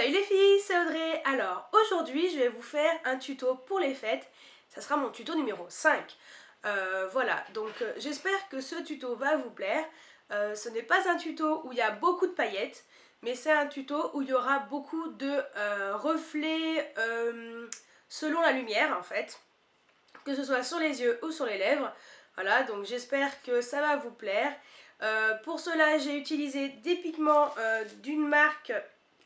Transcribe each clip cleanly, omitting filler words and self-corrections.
Salut les filles, c'est Audrey. Alors aujourd'hui je vais vous faire un tuto pour les fêtes. Ça sera mon tuto numéro 5. Voilà, donc j'espère que ce tuto va vous plaire. Ce n'est pas un tuto où il y a beaucoup de paillettes, mais c'est un tuto où il y aura beaucoup de reflets selon la lumière en fait, que ce soit sur les yeux ou sur les lèvres. Voilà, donc j'espère que ça va vous plaire. Pour cela j'ai utilisé des pigments d'une marque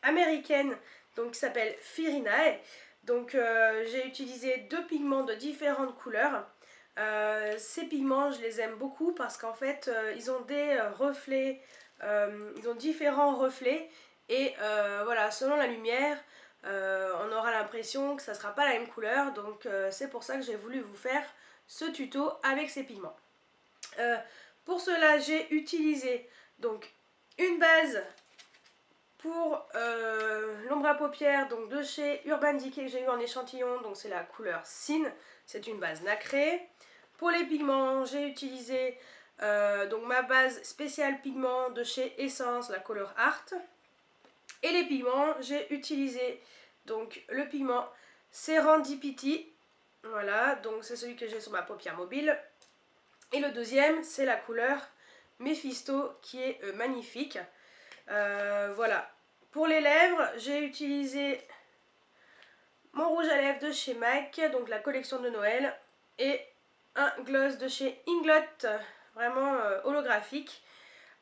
américaine donc qui s'appelle Firinae. Donc j'ai utilisé deux pigments de différentes couleurs. Ces pigments je les aime beaucoup parce qu'en fait ils ont des reflets, ils ont différents reflets et voilà, selon la lumière on aura l'impression que ça ne sera pas la même couleur, donc c'est pour ça que j'ai voulu vous faire ce tuto avec ces pigments. Pour cela j'ai utilisé donc une base pour l'ombre à paupières donc de chez Urban Decay que j'ai eu en échantillon, donc c'est la couleur Sin, c'est une base nacrée. Pour les pigments j'ai utilisé donc ma base spéciale pigment de chez Essence, la couleur Art. Et les pigments j'ai utilisé donc le pigment Serendipity, voilà, donc c'est celui que j'ai sur ma paupière mobile. Et le deuxième c'est la couleur Mephisto qui est magnifique. Voilà. Pour les lèvres, j'ai utilisé mon rouge à lèvres de chez MAC, donc la collection de Noël, et un gloss de chez Inglot, vraiment holographique.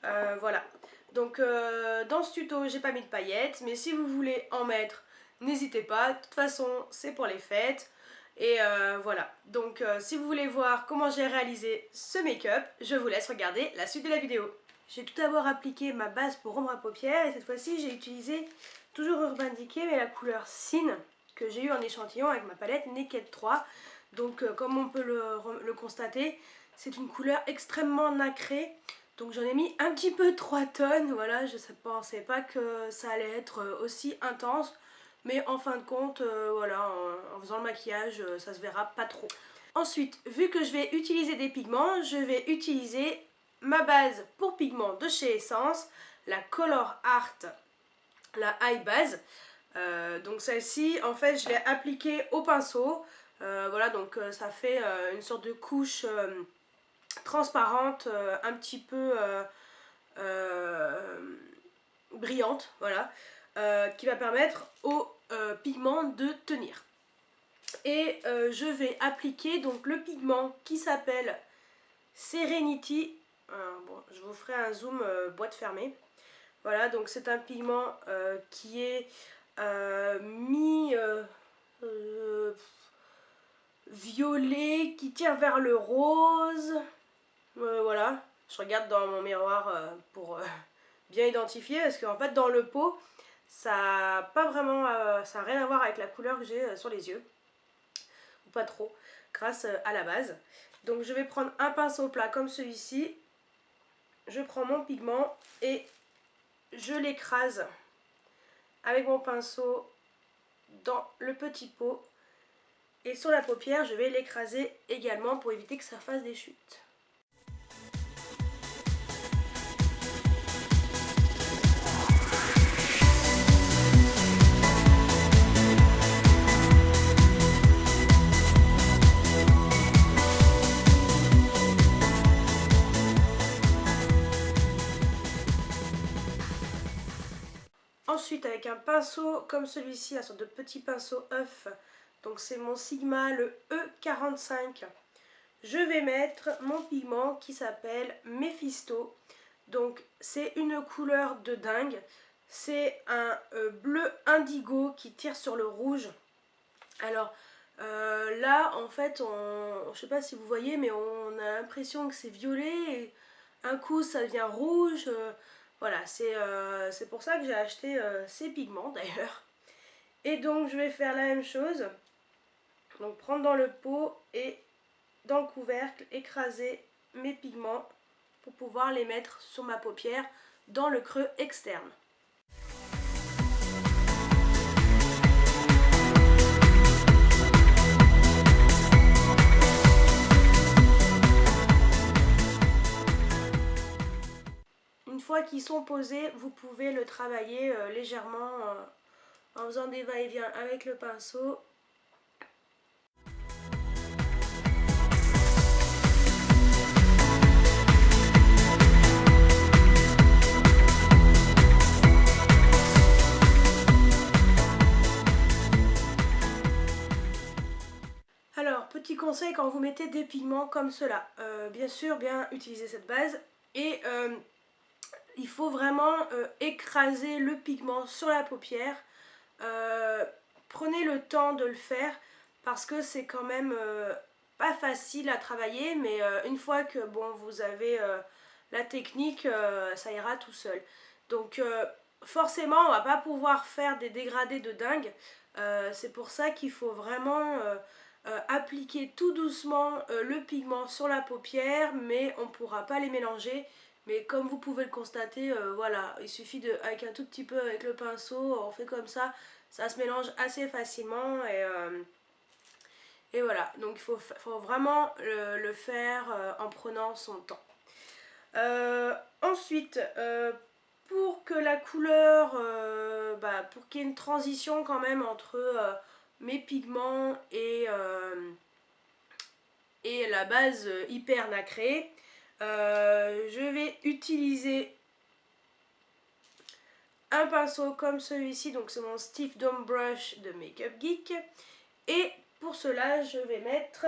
Voilà. Donc dans ce tuto, j'ai pas mis de paillettes, mais si vous voulez en mettre, n'hésitez pas. De toute façon, c'est pour les fêtes. Et voilà. Donc si vous voulez voir comment j'ai réalisé ce make-up, je vous laisse regarder la suite de la vidéo. J'ai tout d'abord appliqué ma base pour ombre à paupières et cette fois-ci j'ai utilisé toujours Urban Decay mais la couleur Sin que j'ai eu en échantillon avec ma palette Naked 3. Donc comme on peut le constater, c'est une couleur extrêmement nacrée. Donc j'en ai mis un petit peu 3 tonnes, voilà, je ne pensais pas que ça allait être aussi intense. Mais en fin de compte, voilà, en faisant le maquillage, ça se verra pas trop. Ensuite, vu que je vais utiliser des pigments, je vais utiliser ma base pour pigments de chez Essence, la Color Art, la High Base. Donc celle-ci, en fait, je l'ai appliquée au pinceau. Voilà, donc ça fait une sorte de couche transparente, un petit peu brillante, voilà, qui va permettre au pigment de tenir. Et je vais appliquer donc le pigment qui s'appelle Serenity. Bon, je vous ferai un zoom boîte fermée. Voilà, donc c'est un pigment qui est violet, qui tire vers le rose. Voilà, je regarde dans mon miroir pour bien identifier, parce qu'en fait dans le pot, ça n'a pas vraiment, ça n'a rien à voir avec la couleur que j'ai sur les yeux. Ou pas trop, grâce à la base. Donc je vais prendre un pinceau plat comme celui-ci. Je prends mon pigment et je l'écrase avec mon pinceau dans le petit pot. Et sur la paupière, je vais l'écraser également pour éviter que ça fasse des chutes. Ensuite, avec un pinceau comme celui-ci, un sorte de petit pinceau œuf, donc c'est mon Sigma, le E45, je vais mettre mon pigment qui s'appelle Mephisto. Donc c'est une couleur de dingue, c'est un bleu indigo qui tire sur le rouge. Alors là en fait, je sais pas si vous voyez, mais on a l'impression que c'est violet et un coup ça devient rouge. Voilà, c'est pour ça que j'ai acheté ces pigments d'ailleurs. Et donc je vais faire la même chose. Donc prendre dans le pot et dans le couvercle, écraser mes pigments pour pouvoir les mettre sur ma paupière dans le creux externe. Une fois qu'ils sont posés, vous pouvez le travailler légèrement en faisant des va-et-vient avec le pinceau. Alors, petit conseil quand vous mettez des pigments comme cela, bien sûr, bien utiliser cette base et il faut vraiment écraser le pigment sur la paupière. Prenez le temps de le faire parce que c'est quand même pas facile à travailler, mais une fois que bon, vous avez la technique, ça ira tout seul. Donc forcément on va pas pouvoir faire des dégradés de dingue, c'est pour ça qu'il faut vraiment appliquer tout doucement le pigment sur la paupière, mais on ne pourra pas les mélanger. Mais comme vous pouvez le constater, voilà, il suffit de, avec un tout petit peu avec le pinceau, on fait comme ça se mélange assez facilement et voilà. Donc il faut vraiment le faire en prenant son temps. Ensuite, pour que la couleur, pour qu'il y ait une transition quand même entre mes pigments et la base hyper nacrée, je vais utiliser un pinceau comme celui-ci, donc c'est mon Stiff Dome Brush de Makeup Geek, et pour cela je vais mettre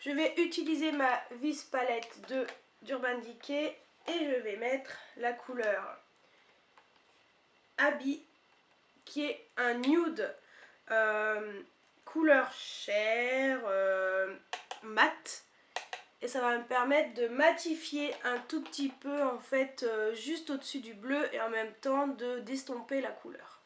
je vais utiliser ma vis palette d'Urban Decay et je vais mettre la couleur Abby qui est un nude couleur chair mat, et ça va me permettre de matifier un tout petit peu en fait juste au-dessus du bleu et en même temps de d'estomper la couleur.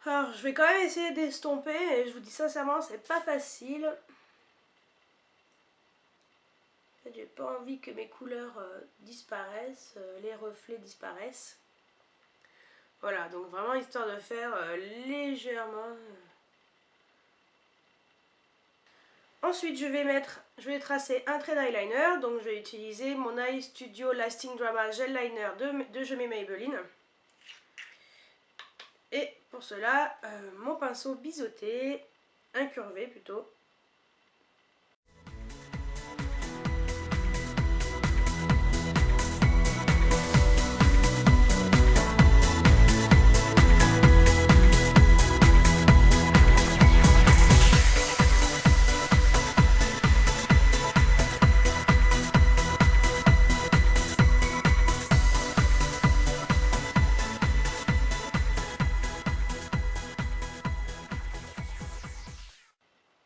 Alors je vais quand même essayer d'estomper et je vous dis sincèrement c'est pas facile. J'ai pas envie que mes couleurs disparaissent, les reflets disparaissent. Voilà, donc vraiment histoire de faire légèrement. Ensuite je vais tracer un trait d'eyeliner, donc je vais utiliser mon Eye Studio Lasting Drama Gel Liner de Je mets Maybelline. Et pour cela, mon pinceau biseauté, incurvé plutôt.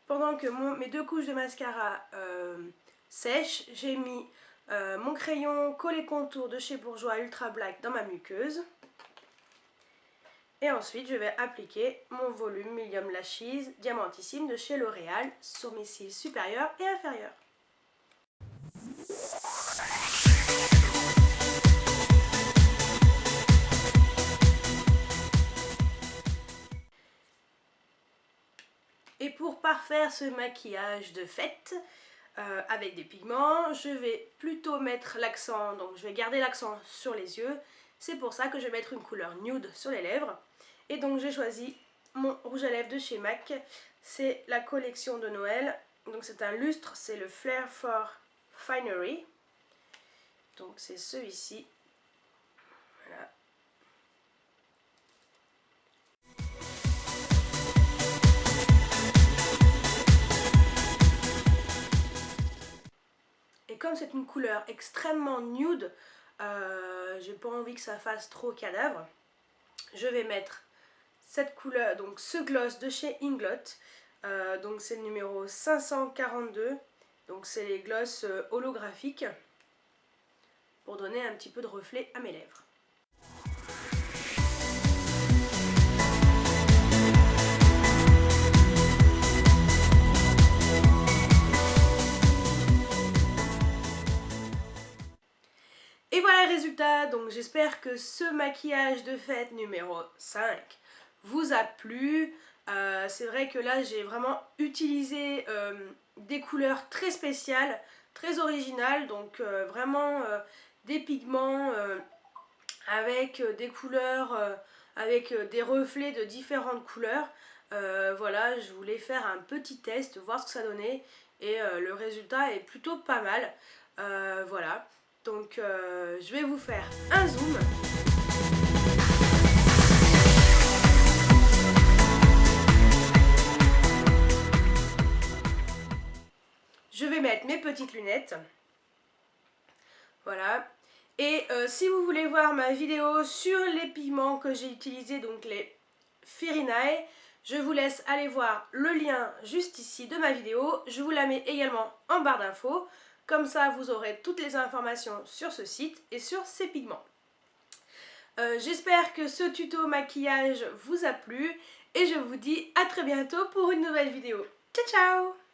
Pendant que mes deux couches de mascara sèchent, j'ai mis mon crayon Collé Contour de chez Bourjois Ultra Black dans ma muqueuse. Et ensuite, je vais appliquer mon volume Medium Lashes Diamantissime de chez L'Oréal sur mes cils supérieurs et inférieurs. Et pour parfaire ce maquillage de fête avec des pigments, je vais plutôt mettre l'accent, donc je vais garder l'accent sur les yeux. C'est pour ça que je vais mettre une couleur nude sur les lèvres. Et donc j'ai choisi mon rouge à lèvres de chez MAC. C'est la collection de Noël. Donc c'est un lustre, c'est le Flair for Finery. Donc c'est celui-ci. Voilà. Et comme c'est une couleur extrêmement nude, j'ai pas envie que ça fasse trop cadavre, je vais mettre cette couleur, donc ce gloss de chez Inglot, donc c'est le numéro 542, donc c'est les gloss holographiques pour donner un petit peu de reflet à mes lèvres. voilà le résultat, donc j'espère que ce maquillage de fête numéro 5 vous a plu. C'est vrai que là j'ai vraiment utilisé des couleurs très spéciales, très originales, donc vraiment des pigments avec des couleurs, avec des reflets de différentes couleurs. Voilà, je voulais faire un petit test, voir ce que ça donnait et le résultat est plutôt pas mal. Voilà, donc je vais vous faire un zoom. Je vais mettre mes petites lunettes. Voilà. Et si vous voulez voir ma vidéo sur les pigments que j'ai utilisés, donc les Firinae, je vous laisse aller voir le lien juste ici de ma vidéo. Je vous la mets également en barre d'infos. Comme ça, vous aurez toutes les informations sur ce site et sur ces pigments. J'espère que ce tuto maquillage vous a plu et je vous dis à très bientôt pour une nouvelle vidéo. Ciao ciao!